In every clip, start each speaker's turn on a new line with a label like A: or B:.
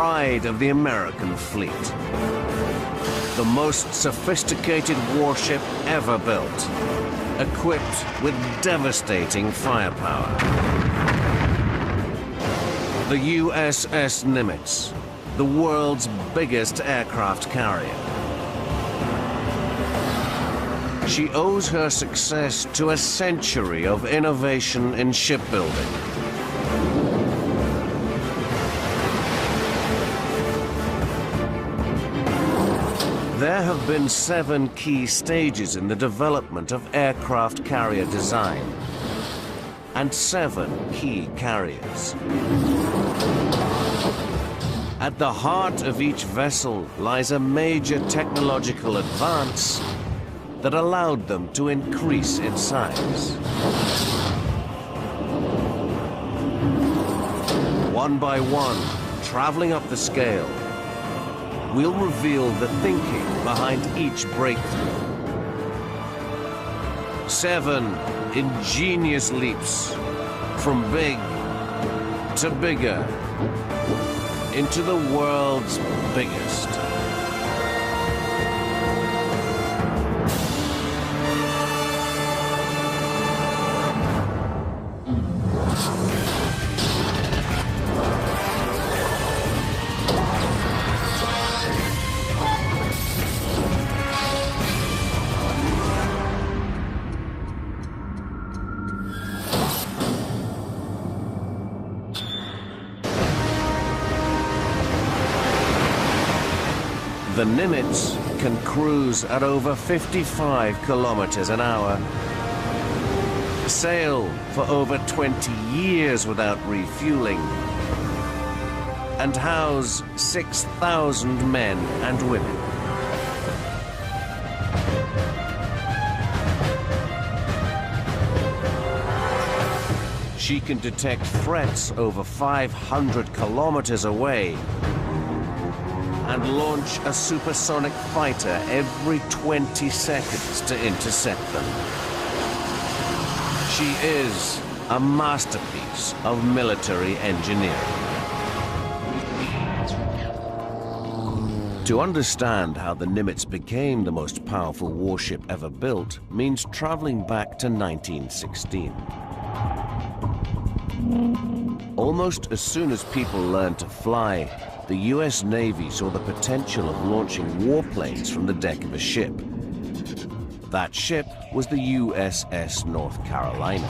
A: pride of the American fleet. The most sophisticated warship ever built, equipped with devastating firepower. The USS Nimitz, the world's biggest aircraft carrier. She owes her success to a century of innovation in shipbuilding. There have been 7 key stages in the development of aircraft carrier design, and 7 key carriers. At the heart of each vessel lies a major technological advance that allowed them to increase in size. One by one, traveling up the scale, we'll reveal the thinking behind each breakthrough. 7 ingenious leaps from big to bigger into the world's biggest. The Nimitz can cruise at over 55 kilometers an hour, sail for over 20 years without refueling, and house 6,000 men and women. She can detect threats over 500 kilometers away and launch a supersonic fighter every 20 seconds to intercept them. She is a masterpiece of military engineering. To understand how the Nimitz became the most powerful warship ever built means traveling back to 1916. Almost as soon as people learned to fly, the US Navy saw the potential of launching warplanes from the deck of a ship. That ship was the USS North Carolina.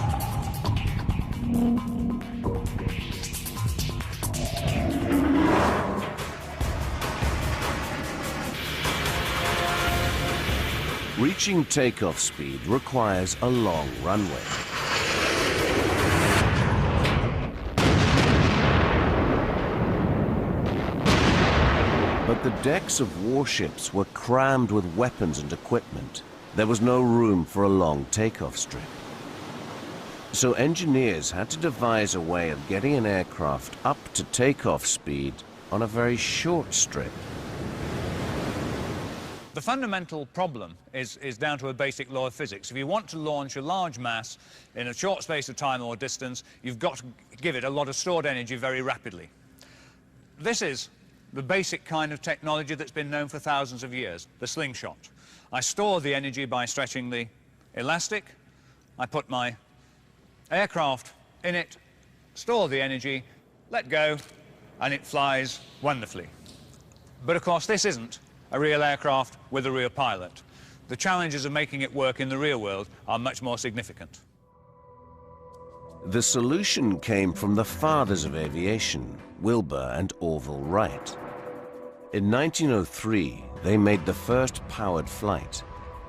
A: Reaching takeoff speed requires a long runway. But the decks of warships were crammed with weapons and equipment. There was no room for a long takeoff strip. So engineers had to devise a way of getting an aircraft up to takeoff speed on a very short strip.
B: The fundamental problem is down to a basic law of physics. If you want to launch a large mass in a short space of time or distance, you've got to give it a lot of stored energy very rapidly. This is the basic kind of technology that's been known for thousands of years, the slingshot. I store the energy by stretching the elastic. I put my aircraft in it, store the energy, let go, and it flies wonderfully. But of course, this isn't a real aircraft with a real pilot. The challenges of making it work in the real world are much more significant.
A: The solution came from the fathers of aviation, Wilbur and Orville Wright. In 1903, they made the first powered flight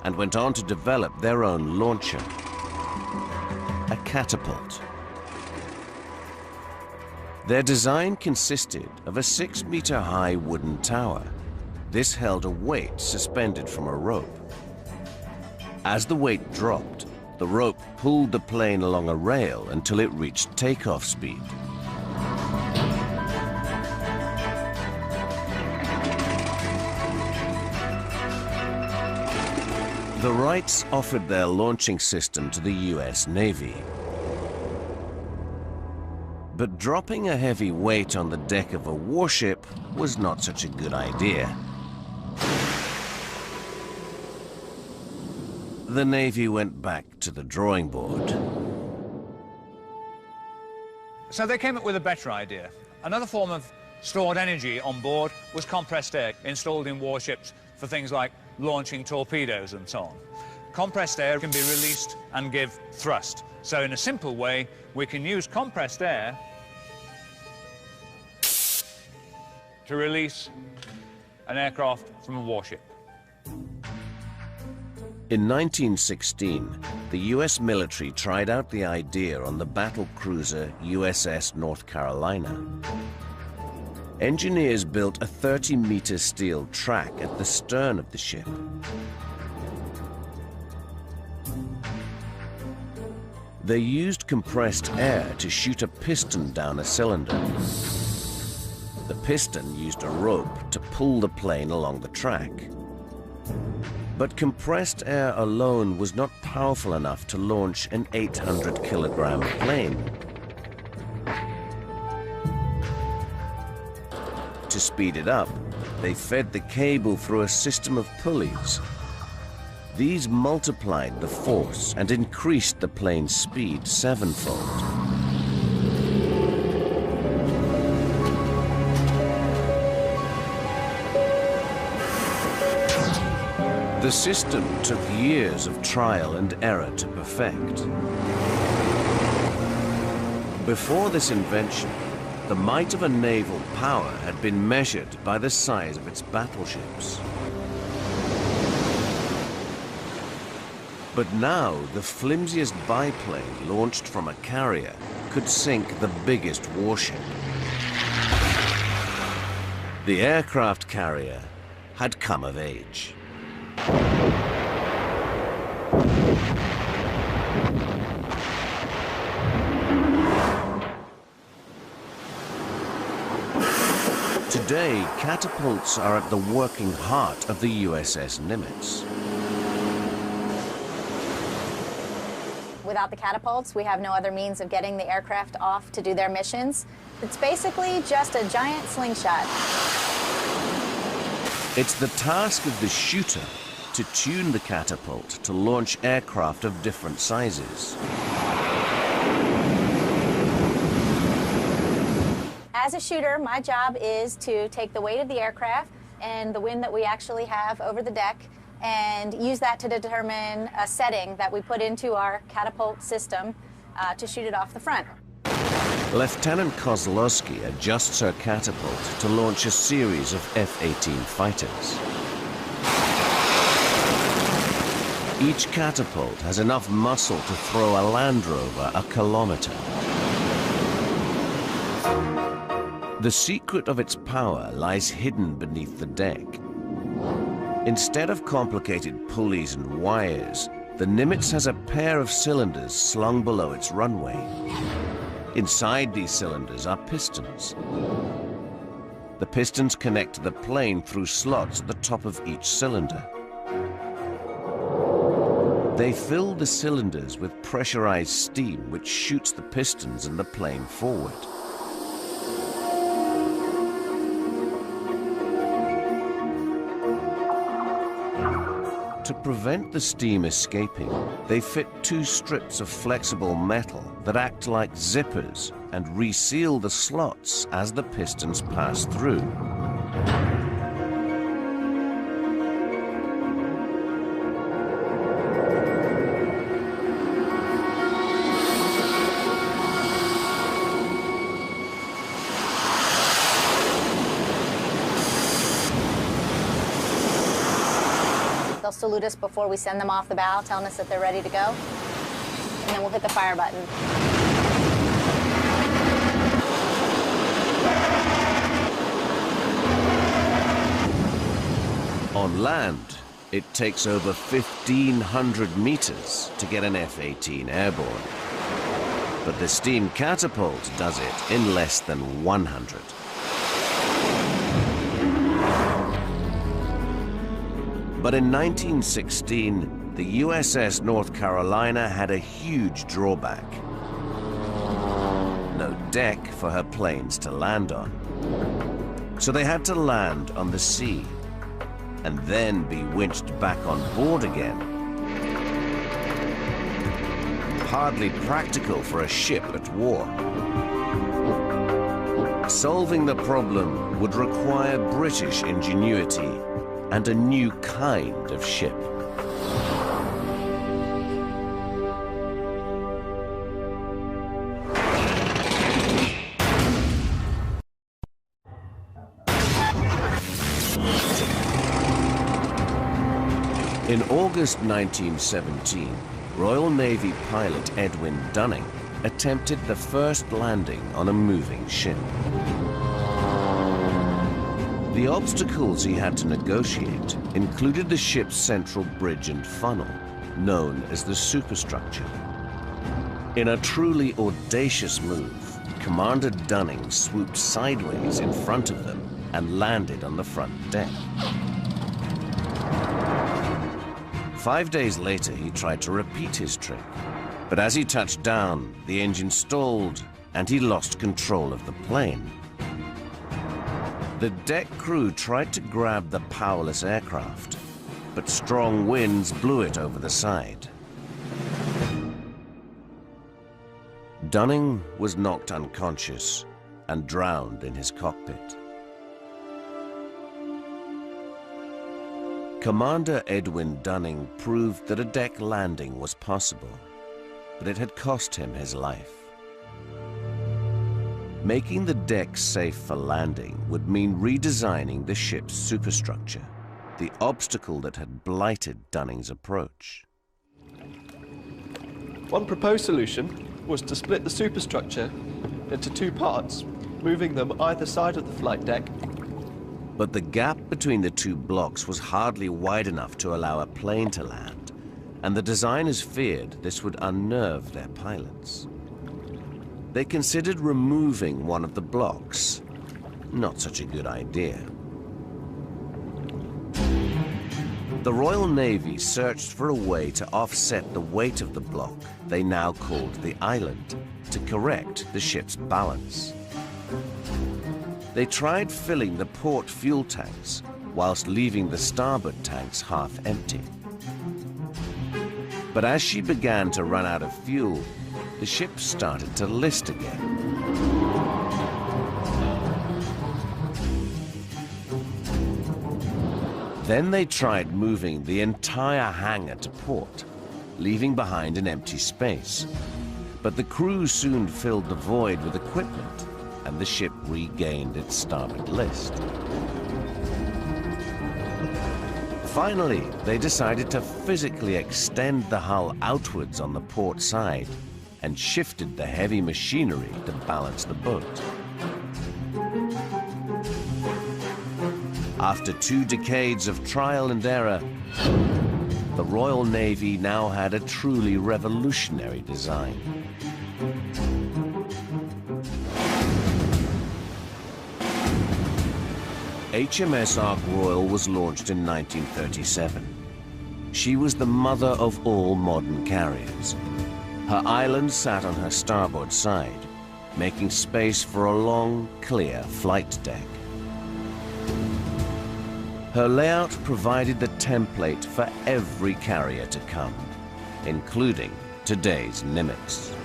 A: and went on to develop their own launcher, a catapult. Their design consisted of a 6-meter-high wooden tower. This held a weight suspended from a rope. As the weight dropped, the rope pulled the plane along a rail until it reached takeoff speed. The Wrights offered their launching system to the US Navy. But dropping a heavy weight on the deck of a warship was not such a good idea. The Navy went back to the drawing board.
B: So they came up with a better idea. Another form of stored energy on board was compressed air, installed in warships for things like launching torpedoes and so on. Compressed air can be released and give thrust. So in a simple way, we can use compressed air to release an aircraft from a warship.
A: In 1916, the US military tried out the idea on the battle cruiser USS North Carolina. Engineers built a 30-meter steel track at the stern of the ship. They used compressed air to shoot a piston down a cylinder. The piston used a rope to pull the plane along the track. But compressed air alone was not powerful enough to launch an 800-kilogram plane. To speed it up, they fed the cable through a system of pulleys. These multiplied the force and increased the plane's speed sevenfold. The system took years of trial and error to perfect. Before this invention, the might of a naval power had been measured by the size of its battleships. But now, the flimsiest biplane launched from a carrier could sink the biggest warship. The aircraft carrier had come of age. Today, catapults are at the working heart of the USS Nimitz.
C: Without the catapults, we have no other means of getting the aircraft off to do their missions. It's basically just a giant slingshot.
A: It's the task of the shooter to tune the catapult to launch aircraft of different sizes.
C: As a shooter, my job is to take the weight of the aircraft and the wind that we actually have over the deck and use that to determine a setting that we put into our catapult system to shoot it off the front.
A: Lieutenant Kozlowski adjusts her catapult to launch a series of F-18 fighters. Each catapult has enough muscle to throw a Land Rover a kilometer. The secret of its power lies hidden beneath the deck. Instead of complicated pulleys and wires, the Nimitz has a pair of cylinders slung below its runway. Inside these cylinders are pistons. The pistons connect to the plane through slots at the top of each cylinder. They fill the cylinders with pressurized steam, which shoots the pistons and the plane forward. To prevent the steam escaping, they fit two strips of flexible metal that act like zippers and reseal the slots as the pistons pass through.
C: They'll salute us before we send them off the bow, telling us that they're ready to go. And then we'll hit the fire button.
A: On land, it takes over 1,500 meters to get an F-18 airborne. But the steam catapult does it in less than 100. But in 1916, the USS North Carolina had a huge drawback. no deck for her planes to land on. So they had to land on the sea and then be winched back on board again. Hardly practical for a ship at war. Solving the problem would require British ingenuity and a new kind of ship. In August 1917, Royal Navy pilot Edwin Dunning attempted the first landing on a moving ship. The obstacles he had to negotiate included the ship's central bridge and funnel, known as the superstructure. In a truly audacious move, Commander Dunning swooped sideways in front of them and landed on the front deck. 5 days later, he tried to repeat his trick, but as he touched down, the engine stalled and he lost control of the plane. The deck crew tried to grab the powerless aircraft, but strong winds blew it over the side. Dunning was knocked unconscious and drowned in his cockpit. Commander Edwin Dunning proved that a deck landing was possible, but it had cost him his life. Making the deck safe for landing would mean redesigning the ship's superstructure, the obstacle that had blighted Dunning's approach.
D: One proposed solution was to split the superstructure into two parts, moving them either side of the flight deck.
A: But the gap between the two blocks was hardly wide enough to allow a plane to land, and the designers feared this would unnerve their pilots. They considered removing one of the blocks. Not such a good idea. The Royal Navy searched for a way to offset the weight of the block they now called the island to correct the ship's balance. They tried filling the port fuel tanks whilst leaving the starboard tanks half empty. But as she began to run out of fuel, the ship started to list again. Then they tried moving the entire hangar to port, leaving behind an empty space. But the crew soon filled the void with equipment, and the ship regained its starboard list. Finally, they decided to physically extend the hull outwards on the port side and shifted the heavy machinery to balance the boat. After 2 decades of trial and error, the Royal Navy now had a truly revolutionary design. HMS Ark Royal was launched in 1937. She was the mother of all modern carriers. Her island sat on her starboard side, making space for a long, clear flight deck. Her layout provided the template for every carrier to come, including today's Nimitz.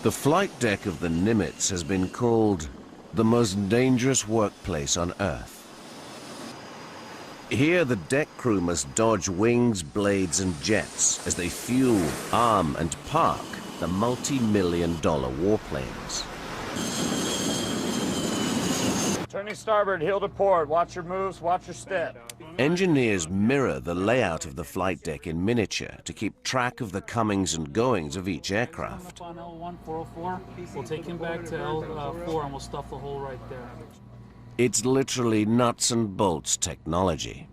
A: The flight deck of the Nimitz has been called the most dangerous workplace on Earth. Here, the deck crew must dodge wings, blades, and jets as they fuel, arm, and park the multi-million-dollar warplanes.
E: Turning starboard, heel to port. Watch your moves, watch your step.
A: Engineers mirror the layout of the flight deck in miniature to keep track of the comings and goings of each aircraft.
F: On L1, 404. We'll take him back to L4 and we'll stuff the hole right there.
A: It's literally nuts and bolts technology.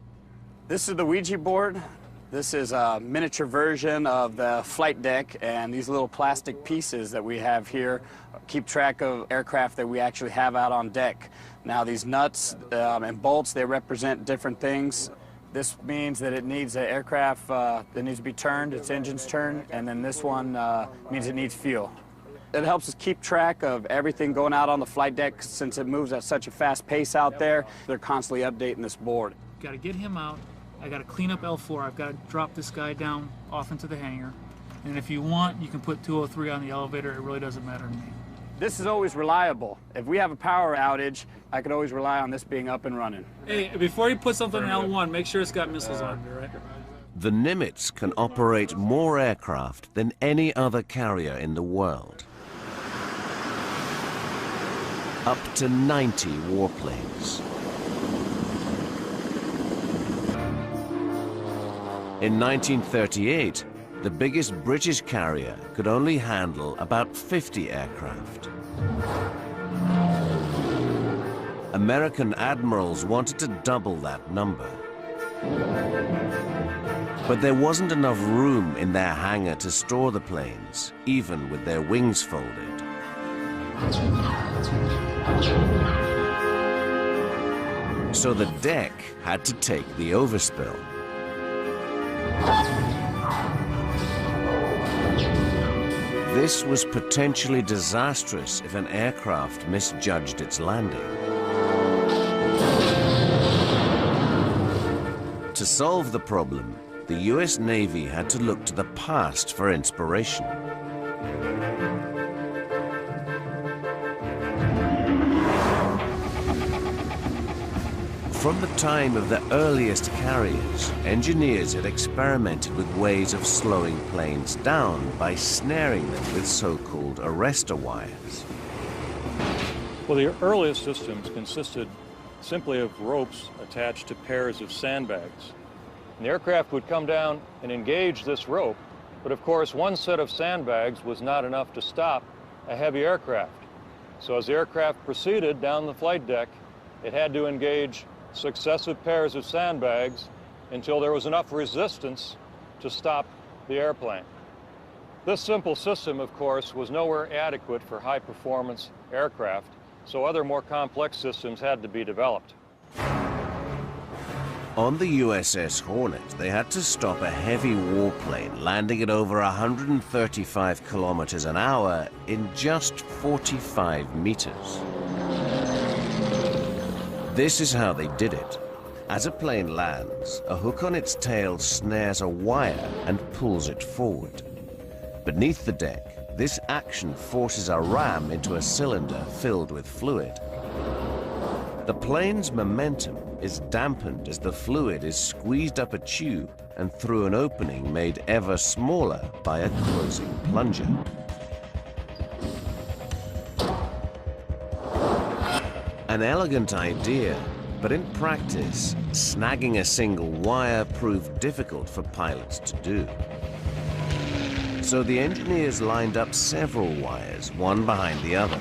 E: This is the Ouija board. This is a miniature version of the flight deck, and these little plastic pieces that we have here keep track of aircraft that we actually have out on deck. Now these nuts and bolts, they represent different things. This means that it needs an aircraft that needs to be turned, its engine's turned, and then this one means it needs fuel. It helps us keep track of everything going out on the flight deck since it moves at such a fast pace out there. They're constantly updating this board.
F: Got to get him out. I got to clean up L4. I've got to drop this guy down off into the hangar. And if you want, you can put 203 on the elevator. It really doesn't matter to me.
E: This is always reliable. If we have a power outage, I could always rely on this being up and running.
F: Hey, before you put something in L1, make sure it's got missiles on it, right?
A: The Nimitz can operate more aircraft than any other carrier in the world. Up to 90 warplanes. In 1938, the biggest British carrier could only handle about 50 aircraft. American admirals wanted to double that number. But there wasn't enough room in their hangar to store the planes, even with their wings folded. So the deck had to take the overspill. This was potentially disastrous if an aircraft misjudged its landing. To solve the problem, the US Navy had to look to the past for inspiration. From the time of the earliest carriers, engineers had experimented with ways of slowing planes down by snaring them with so-called arrestor wires.
G: Well, the earliest systems consisted simply of ropes attached to pairs of sandbags. And the aircraft would come down and engage this rope, but of course one set of sandbags was not enough to stop a heavy aircraft. So as the aircraft proceeded down the flight deck, it had to engage successive pairs of sandbags until there was enough resistance to stop the airplane. This simple system, of course, was nowhere adequate for high-performance aircraft, so other more complex systems had to be developed.
A: On the USS Hornet, they had to stop a heavy warplane landing at over 135 kilometers an hour in just 45 meters. This is how they did it. As a plane lands, a hook on its tail snares a wire and pulls it forward. Beneath the deck, this action forces a ram into a cylinder filled with fluid. The plane's momentum is dampened as the fluid is squeezed up a tube and through an opening made ever smaller by a closing plunger. An elegant idea, but in practice, snagging a single wire proved difficult for pilots to do. So the engineers lined up several wires, one behind the other,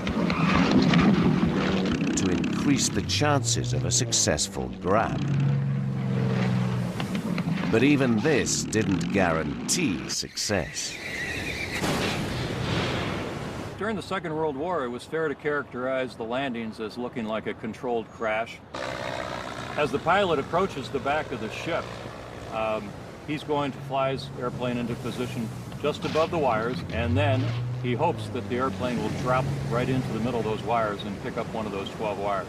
A: to increase the chances of a successful grab. But even this didn't guarantee success.
G: During the Second World War, it was fair to characterize the landings as looking like a controlled crash. As the pilot approaches the back of the ship, he's going to fly his airplane into position just above the wires, and then he hopes that the airplane will drop right into the middle of those wires and pick up one of those 12 wires.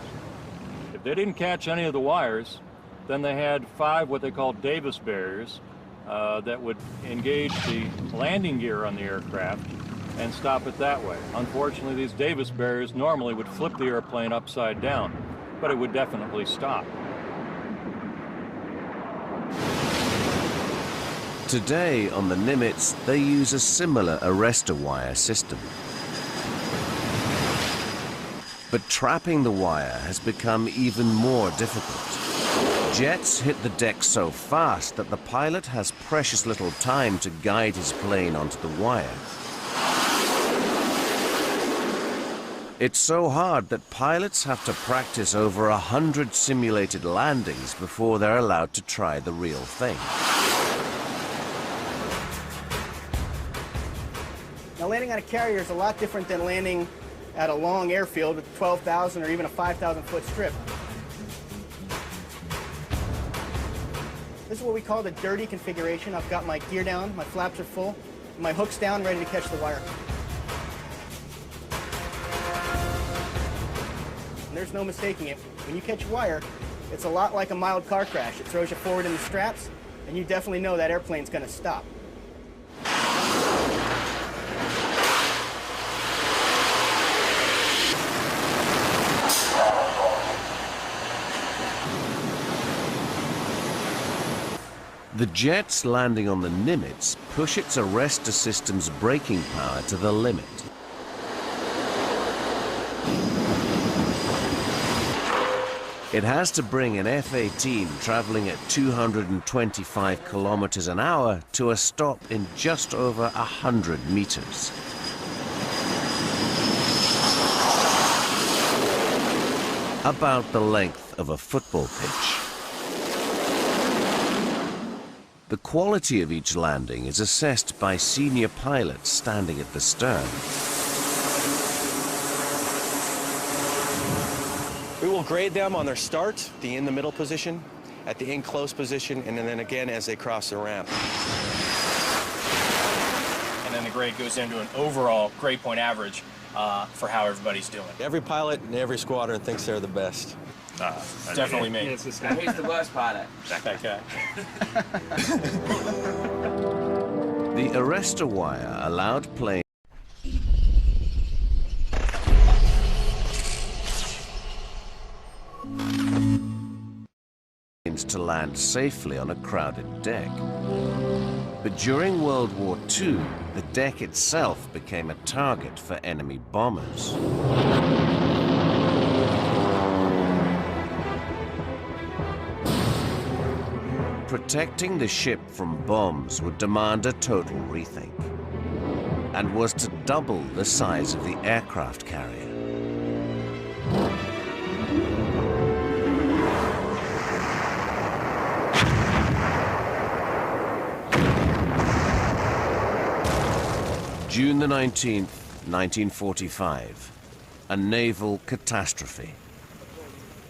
G: If they didn't catch any of the wires, then they had 5 what they call Davis barriers that would engage the landing gear on the aircraft and stop it that way. Unfortunately, these Davis barriers normally would flip the airplane upside down, but it would definitely stop.
A: Today, on the Nimitz, they use a similar arrestor wire system. But trapping the wire has become even more difficult. Jets hit the deck so fast that the pilot has precious little time to guide his plane onto the wire. It's so hard that pilots have to practice over 100 simulated landings before they're allowed to try the real thing.
H: Now, landing on a carrier is a lot different than landing at a long airfield with 12,000 or even a 5,000 foot strip. This is what we call the dirty configuration. I've got my gear down, my flaps are full, and my hook's down, ready to catch the wire. And there's no mistaking it. When you catch wire, it's a lot like a mild car crash. It throws you forward in the straps, and you definitely know that airplane's going to stop.
A: The jets landing on the Nimitz push its arrestor system's braking power to the limit. It has to bring an F-18 traveling at 225 kilometers an hour to a stop in just over 100 meters. About the length of a football pitch. The quality of each landing is assessed by senior pilots standing at the stern.
I: We will grade them on their start, the in the middle position, at the in close position, and then again as they cross the ramp.
J: And then the grade goes into an overall grade point average for how everybody's doing.
I: Every pilot in every squadron thinks they're the best.
J: Definitely me.
K: It's this guy. He's the worst pilot.
J: That guy.
A: The arrestor wire allowed planes to land safely on a crowded deck. But during World War II, the deck itself became a target for enemy bombers. Protecting the ship from bombs would demand a total rethink, and was to double the size of the aircraft carrier. June the 19th, 1945, a naval catastrophe.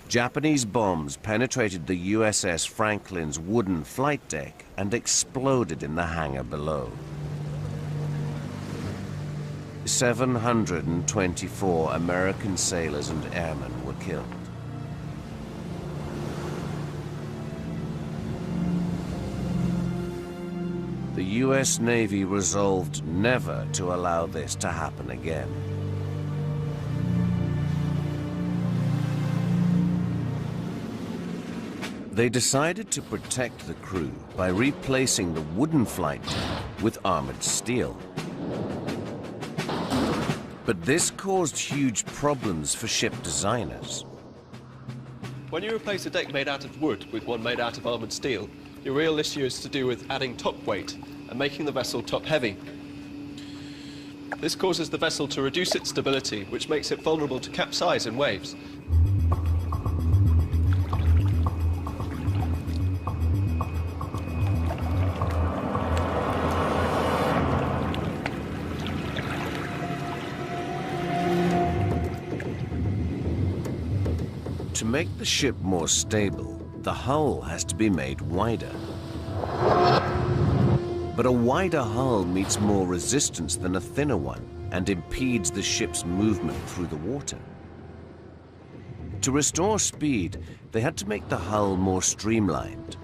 A: Japanese bombs penetrated the USS Franklin's wooden flight deck and exploded in the hangar below. 724 American sailors and airmen were killed. The US Navy resolved never to allow this to happen again. They decided to protect the crew by replacing the wooden flight deck with armored steel. But this caused huge problems for ship designers.
D: When you replace a deck made out of wood with one made out of armoured steel, your real issue is to do with adding top weight and making the vessel top heavy. This causes the vessel to reduce its stability, which makes it vulnerable to capsize in waves.
A: To make the ship more stable, the hull has to be made wider. But a wider hull meets more resistance than a thinner one and impedes the ship's movement through the water. To restore speed, they had to make the hull more streamlined.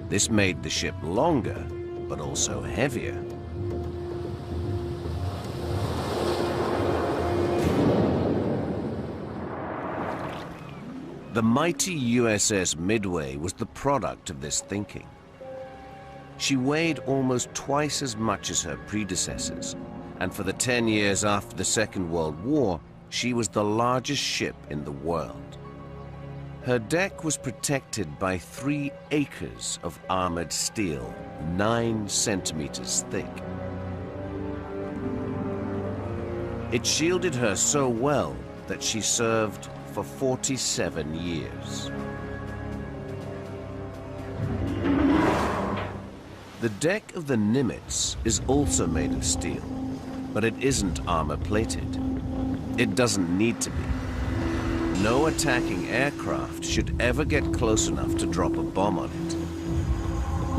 A: This made the ship longer, but also heavier. The mighty USS Midway was the product of this thinking. She weighed almost twice as much as her predecessors, and for the 10 years after the Second World War, she was the largest ship in the world. Her deck was protected by 3 acres of armored steel, 9 centimeters thick. It shielded her so well that she served for 47 years. The deck of the Nimitz is also made of steel, but it isn't armor-plated. It doesn't need to be. no attacking aircraft should ever get close enough to drop a bomb on it.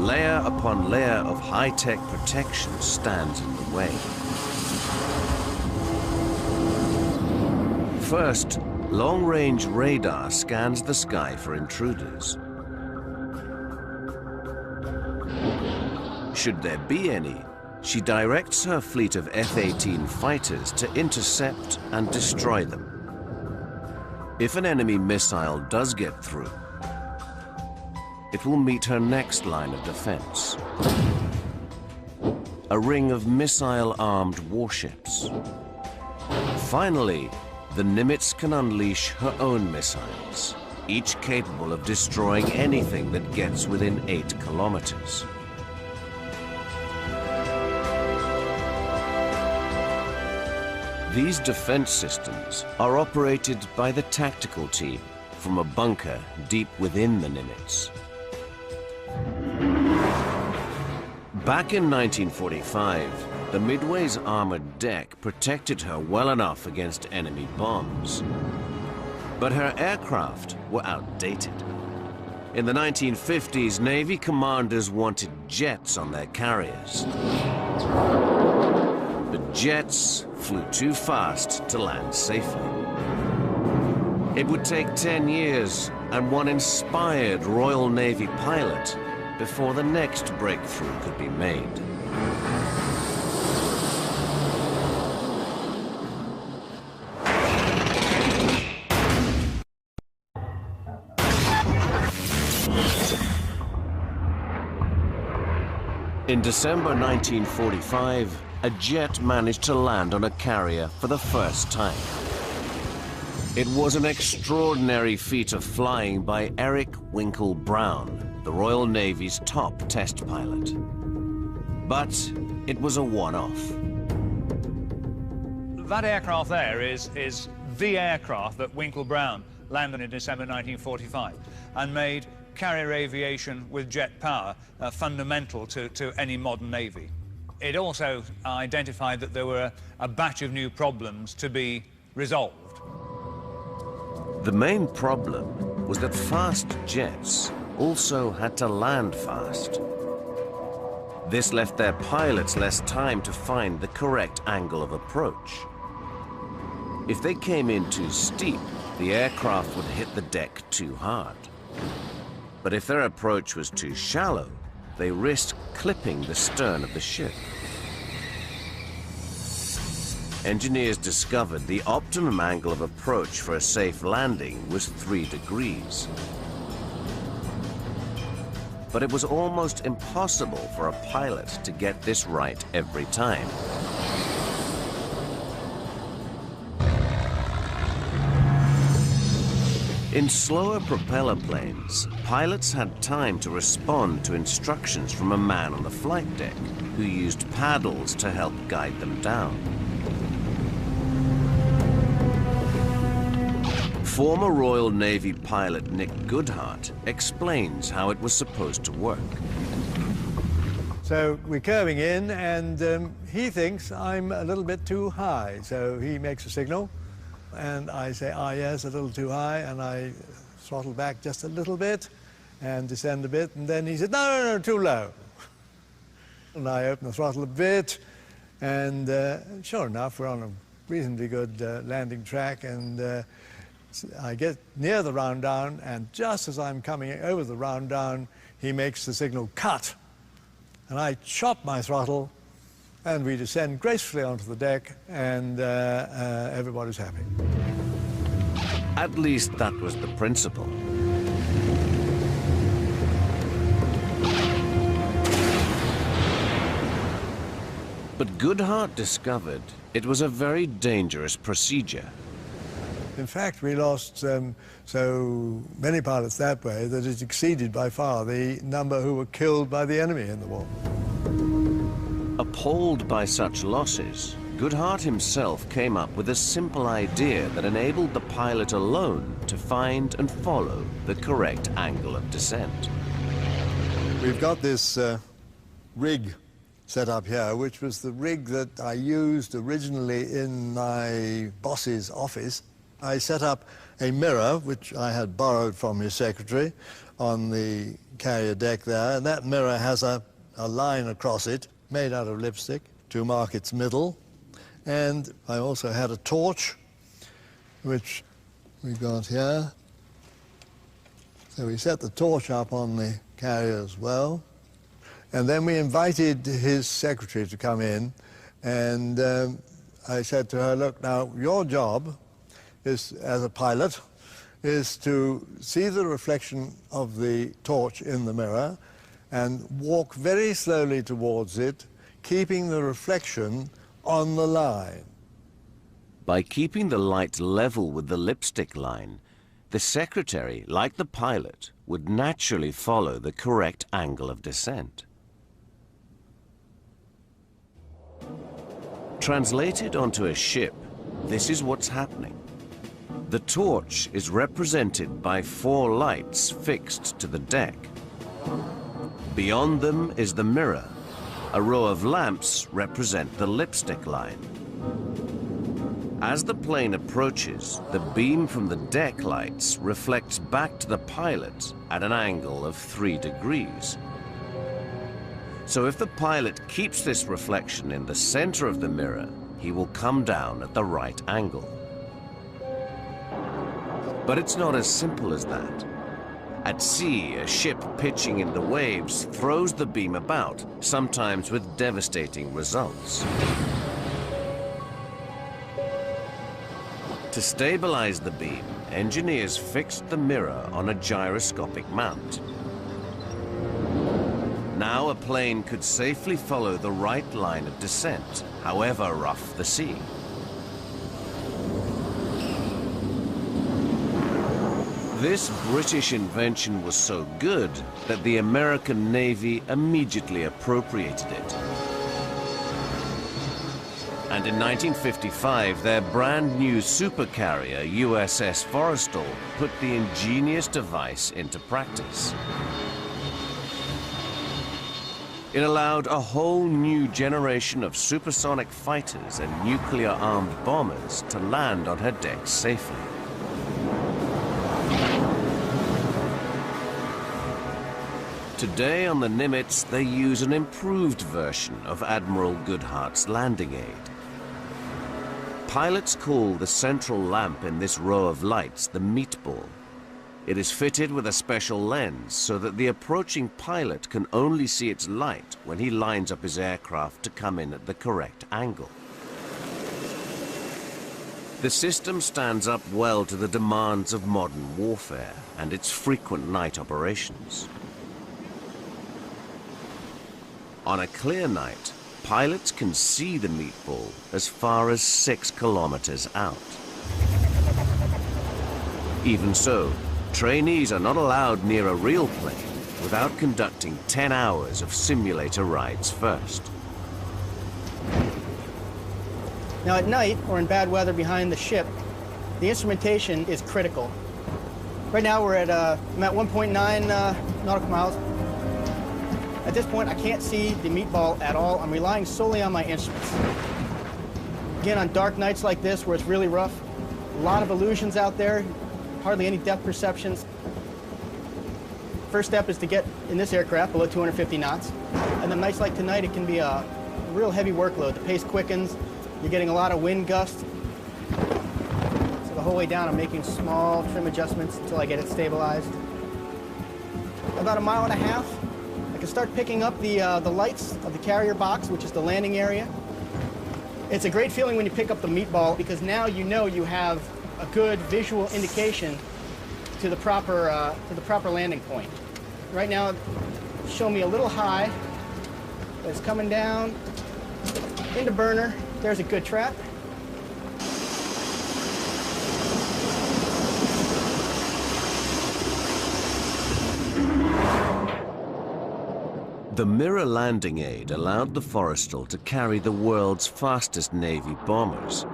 A: Layer upon layer of high-tech protection stands in the way. First, long-range radar scans the sky for intruders. Should there be any, she directs her fleet of F-18 fighters to intercept and destroy them. If an enemy missile does get through, it will meet her next line of defense. A ring of missile-armed warships. Finally, the Nimitz can unleash her own missiles, each capable of destroying anything that gets within 8 kilometers. These defense systems are operated by the tactical team from a bunker deep within the Nimitz. Back in 1945, the Midway's armored deck protected her well enough against enemy bombs. But her aircraft were outdated. In the 1950s, Navy commanders wanted jets on their carriers. But jets flew too fast to land safely. It would take 10 years and one inspired Royal Navy pilot before the next breakthrough could be made. In December 1945, a jet managed to land on a carrier for the first time. It was an extraordinary feat of flying by Eric Winkle Brown, the Royal Navy's top test pilot. But it was a one-off.
B: That aircraft there is the aircraft that Winkle Brown landed in December 1945 and made carrier aviation with jet power fundamental to any modern navy. It also identified that there were a batch of new problems to be resolved.
A: The main problem was that fast jets also had to land fast. This left their pilots less time to find the correct angle of approach. If they came in too steep, the aircraft would hit the deck too hard. But if their approach was too shallow, they risked clipping the stern of the ship. Engineers discovered the optimum angle of approach for a safe landing was 3 degrees. But it was almost impossible for a pilot to get this right every time. In slower propeller planes, pilots had time to respond to instructions from a man on the flight deck who used paddles to help guide them down. Former Royal Navy pilot Nick Goodhart explains how it was supposed to work.
K: So we're curving in, and he thinks I'm a little bit too high, so he makes a signal. And I say, ah, yes, a little too high, and I throttle back just a little bit and descend a bit, and then he said, no, too low. And I open the throttle a bit, and sure enough, we're on a reasonably good landing track, and I get near the round down, and just as I'm coming over the round down, he makes the signal cut, and I chop my throttle, and we descend gracefully onto the deck, and everybody's happy.
A: At least that was the principle. But Goodhart discovered it was a very dangerous procedure.
K: In fact, we lost so many pilots that way that it exceeded by far the number who were killed by the enemy in the war.
A: Appalled by such losses, Goodhart himself came up with a simple idea that enabled the pilot alone to find and follow the correct angle of descent.
K: We've got this rig set up here, which was the rig that I used originally in my boss's office. I set up a mirror, which I had borrowed from his secretary, on the carrier deck there, and that mirror has a line across it made out of lipstick to mark its middle. And I also had a torch, which we got here. So we set the torch up on the carrier as well. And then we invited his secretary to come in, and I said to her, look, now your job is, as a pilot, is to see the reflection of the torch in the mirror and walk very slowly towards it, keeping the reflection on the line.
A: By keeping the light level with the lipstick line, the secretary, like the pilot, would naturally follow the correct angle of descent. Translated onto a ship, this is what's happening. The torch is represented by 4 lights fixed to the deck. Beyond them is the mirror. A row of lamps represent the lipstick line. As the plane approaches, the beam from the deck lights reflects back to the pilot at an angle of 3 degrees. So if the pilot keeps this reflection in the center of the mirror, he will come down at the right angle. But it's not as simple as that. At sea, a ship pitching in the waves throws the beam about, sometimes with devastating results. To stabilize the beam, engineers fixed the mirror on a gyroscopic mount. Now a plane could safely follow the right line of descent, however rough the sea. This British invention was so good that the American Navy immediately appropriated it. And in 1955, their brand new supercarrier, USS Forrestal, put the ingenious device into practice. It allowed a whole new generation of supersonic fighters and nuclear-armed bombers to land on her decks safely. Today on the Nimitz, they use an improved version of Admiral Goodhart's landing aid. Pilots call the central lamp in this row of lights the meatball. It is fitted with a special lens so that the approaching pilot can only see its light when he lines up his aircraft to come in at the correct angle. The system stands up well to the demands of modern warfare and its frequent night operations. On a clear night, pilots can see the meatball as far as 6 kilometers out. Even so, trainees are not allowed near a real plane without conducting 10 hours of simulator rides first.
H: Now at night, or in bad weather behind the ship, the instrumentation is critical. Right now I'm at 1.9 nautical miles. At this point, I can't see the meatball at all. I'm relying solely on my instruments. Again, on dark nights like this, where it's really rough, a lot of illusions out there, hardly any depth perceptions. First step is to get in this aircraft below 250 knots. And then nights like tonight, it can be a real heavy workload. The pace quickens, you're getting a lot of wind gusts. So the whole way down, I'm making small trim adjustments until I get it stabilized. About 1.5 miles, I can start picking up the lights of the carrier box, which is the landing area. It's a great feeling when you pick up the meatball because now you know you have a good visual indication to the proper landing point. Right now, show me a little high, but it's coming down into burner. There's a good trap.
A: The mirror landing aid allowed the Forrestal to carry the world's fastest Navy bombers.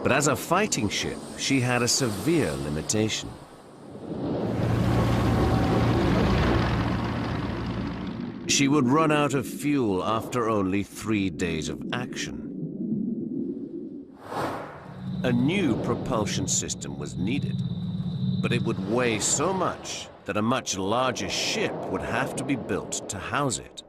A: But as a fighting ship, she had a severe limitation. She would run out of fuel after only 3 days of action. A new propulsion system was needed. But it would weigh so much that a much larger ship would have to be built to house it.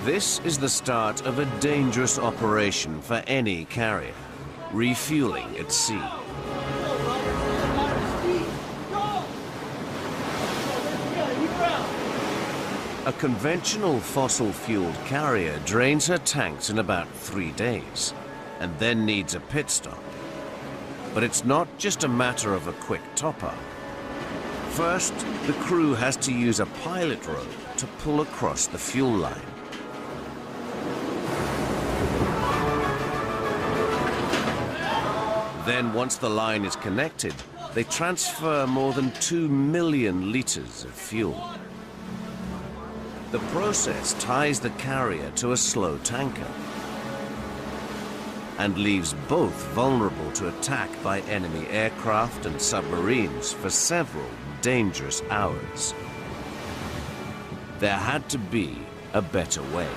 A: This is the start of a dangerous operation for any carrier, refueling at sea. A conventional fossil-fueled carrier drains her tanks in about 3 days, and then needs a pit stop. But it's not just a matter of a quick top-up. First, the crew has to use a pilot rope to pull across the fuel line. Then, once the line is connected, they transfer more than 2 million liters of fuel. The process ties the carrier to a slow tanker and leaves both vulnerable to attack by enemy aircraft and submarines for several dangerous hours. There had to be a better way.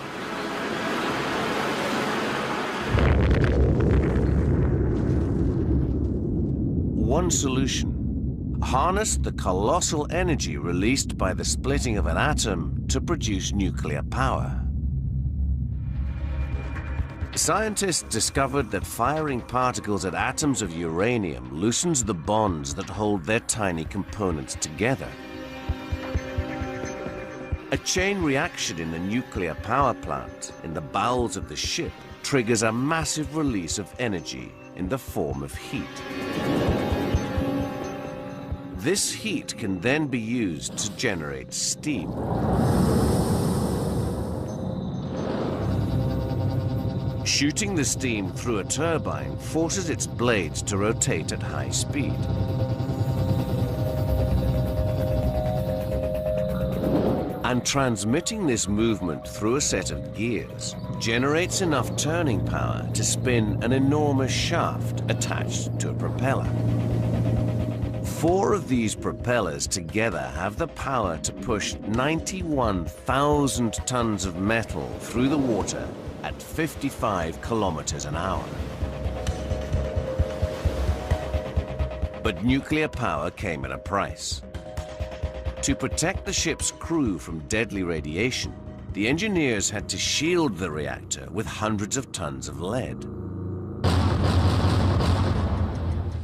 A: One solution: harness the colossal energy released by the splitting of an atom to produce nuclear power. Scientists discovered that firing particles at atoms of uranium loosens the bonds that hold their tiny components together. A chain reaction in a nuclear power plant in the bowels of the ship triggers a massive release of energy in the form of heat. This heat can then be used to generate steam. Shooting the steam through a turbine forces its blades to rotate at high speed. And transmitting this movement through a set of gears generates enough turning power to spin an enormous shaft attached to a propeller. 4 of these propellers together have the power to push 91,000 tons of metal through the water at 55 kilometers an hour. But nuclear power came at a price. To protect the ship's crew from deadly radiation, the engineers had to shield the reactor with hundreds of tons of lead.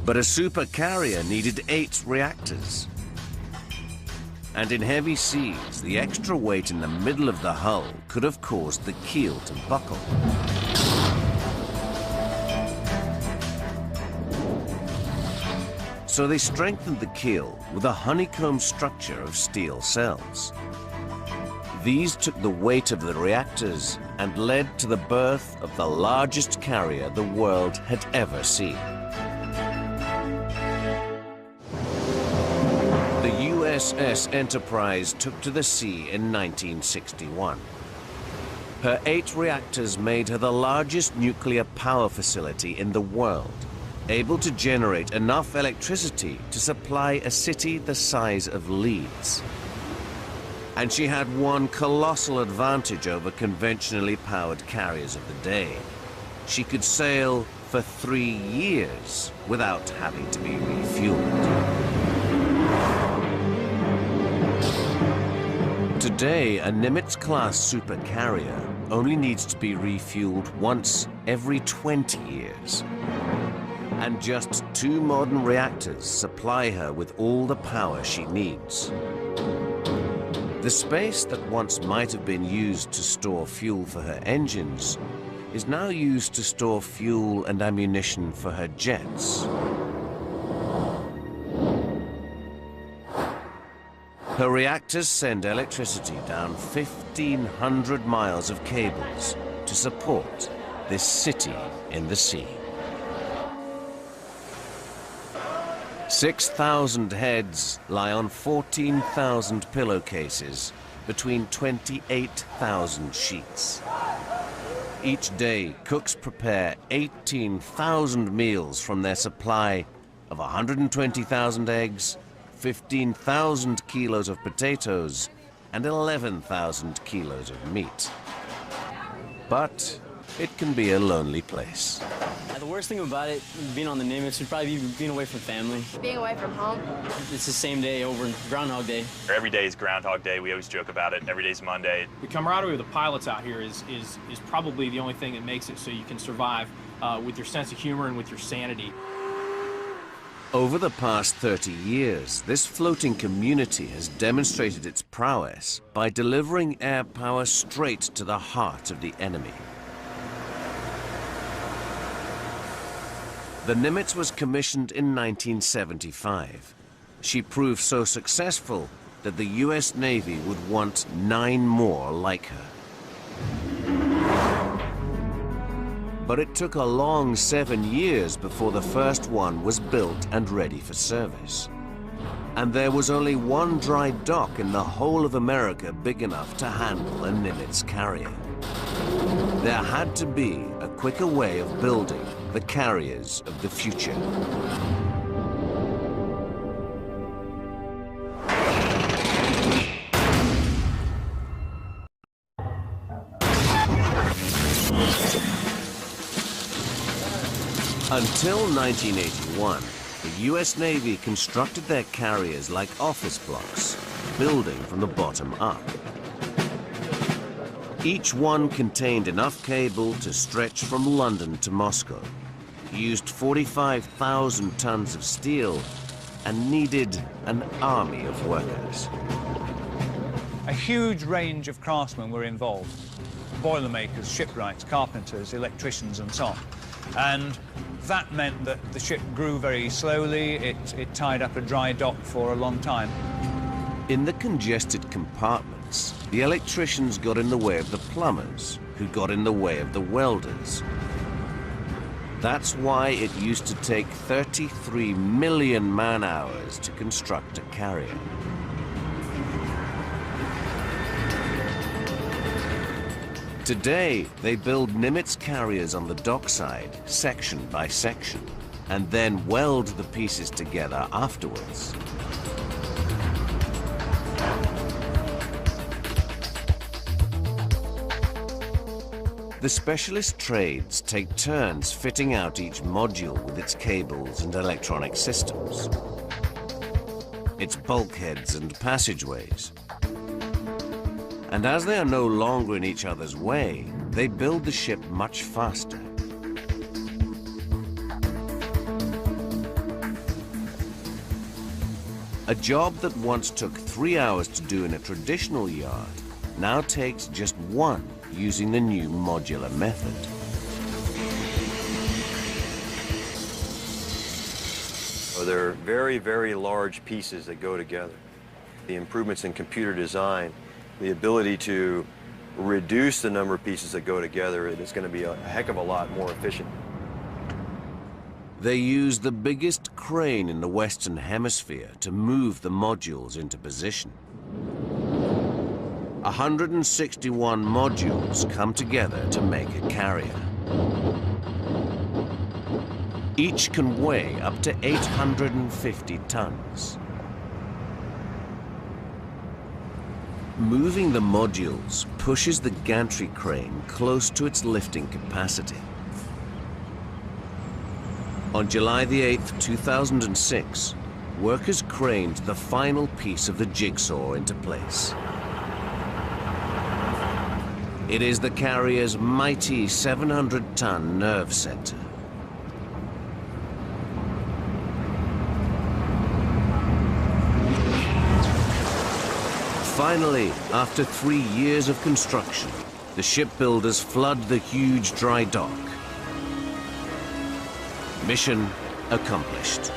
A: But a supercarrier needed 8 reactors. And in heavy seas, the extra weight in the middle of the hull could have caused the keel to buckle. So they strengthened the keel with a honeycomb structure of steel cells. These took the weight of the reactors and led to the birth of the largest carrier the world had ever seen. The USS Enterprise took to the sea in 1961. Her 8 reactors made her the largest nuclear power facility in the world, able to generate enough electricity to supply a city the size of Leeds. And she had one colossal advantage over conventionally powered carriers of the day. She could sail for 3 years without having to be refueled. Today, a Nimitz-class supercarrier only needs to be refueled once every 20 years. And just 2 modern reactors supply her with all the power she needs. The space that once might have been used to store fuel for her engines is now used to store fuel and ammunition for her jets. Her reactors send electricity down 1,500 miles of cables to support this city in the sea. 6,000 heads lie on 14,000 pillowcases between 28,000 sheets. Each day, cooks prepare 18,000 meals from their supply of 120,000 eggs, 15,000 kilos of potatoes, and 11,000 kilos of meat. But it can be a lonely place.
L: The worst thing about it, being on the Nimitz, would probably be being away from family.
M: Being away from home.
L: It's the same day over Groundhog Day.
N: Every day is Groundhog Day. We always joke about it. Every day's Monday.
J: The camaraderie of the pilots out here is probably the only thing that makes it so you can survive with your sense of humor and with your sanity.
A: Over the past 30 years, this floating community has demonstrated its prowess by delivering air power straight to the heart of the enemy. The Nimitz was commissioned in 1975. She proved so successful that the US Navy would want 9 more like her. But it took a long 7 years before the first one was built and ready for service. And there was only one dry dock in the whole of America big enough to handle a Nimitz carrier. There had to be a quicker way of building the carriers of the future. Until 1981, the US Navy constructed their carriers like office blocks, building from the bottom up. Each one contained enough cable to stretch from London to Moscow, used 45,000 tons of steel, and needed an army of workers.
B: A huge range of craftsmen were involved. Boilermakers, shipwrights, carpenters, electricians, and so on. And that meant that the ship grew very slowly. It tied up a dry dock for a long time.
A: In the congested compartments, the electricians got in the way of the plumbers, who got in the way of the welders. That's why it used to take 33 million man-hours to construct a carrier. Today, they build Nimitz carriers on the dockside, section by section, and then weld the pieces together afterwards. The specialist trades take turns fitting out each module with its cables and electronic systems, its bulkheads and passageways. And as they are no longer in each other's way, they build the ship much faster. A job that once took 3 hours to do in a traditional yard now takes just 1 using the new modular method.
O: They're very, very large pieces that go together. The improvements in computer design, the ability to reduce the number of pieces that go together, it is going to be a heck of a lot more efficient.
A: They use the biggest crane in the Western Hemisphere to move the modules into position. 161 modules come together to make a carrier. Each can weigh up to 850 tons. Moving the modules pushes the gantry crane close to its lifting capacity. On July the 8th, 2006, workers craned the final piece of the jigsaw into place. It is the carrier's mighty 700-ton nerve center. Finally, after 3 years of construction, the shipbuilders flood the huge dry dock. Mission accomplished.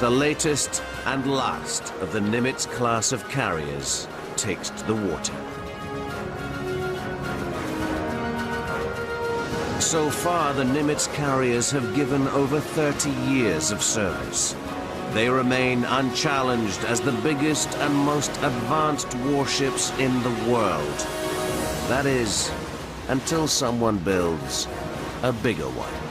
A: The latest and last of the Nimitz class of carriers takes to the water. So far, the Nimitz carriers have given over 30 years of service. They remain unchallenged as the biggest and most advanced warships in the world. That is, until someone builds a bigger one.